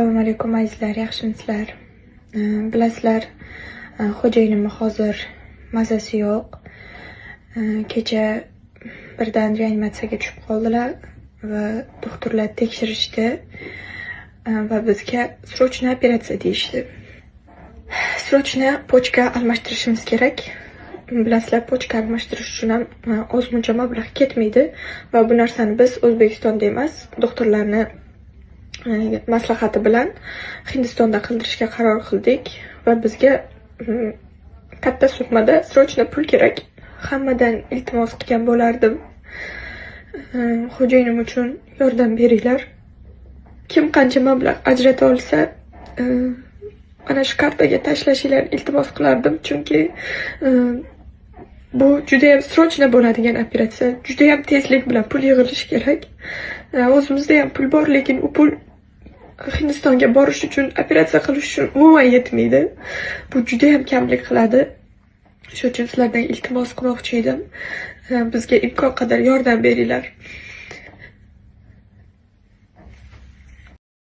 Assalomu alaykum azizlar, yaxshimisizlar? Bilasizlar, xo'jayinimni hozir mazasi yo'q. Kecha birdan reanimatsiyaga tushib qoldilar va doktorlar tekshirishdi va bizga srochno operatsiya deyishdi. Srochno pochka almashtirishimiz kerak. Bilasizlar, pochka almashtirish uchun ham ozmuncha mablag' ketmaydi va bu narsani biz O'zbekistonda emas, doktorlarni maslahati bilan Hindistonda qildirishga qaror qildik va bizga katta summada srochno pul kerak. Hammadan iltimos qilgan bo'lardim. Xo'jayinim uchun yordam beringlar. Kim qancha mablag' ajrata olsa, ana shu kartaga tashlashinglarni iltimos qilardim, chunki bu juda ham srochno bo'ladigan operatsiya. Juda ham tezlik bilan pul yig'ilishi kerak. O'zimizda ham pul bor, lekin u pul Hindistonga borish uchun, operatsiya qilish uchun umuman yetmaydi. Bu juda ham kamlik qiladi. Shuning uchun sizlardan iltimos qilmoqchi edim. Bizga imkon qadar yordam beringlar.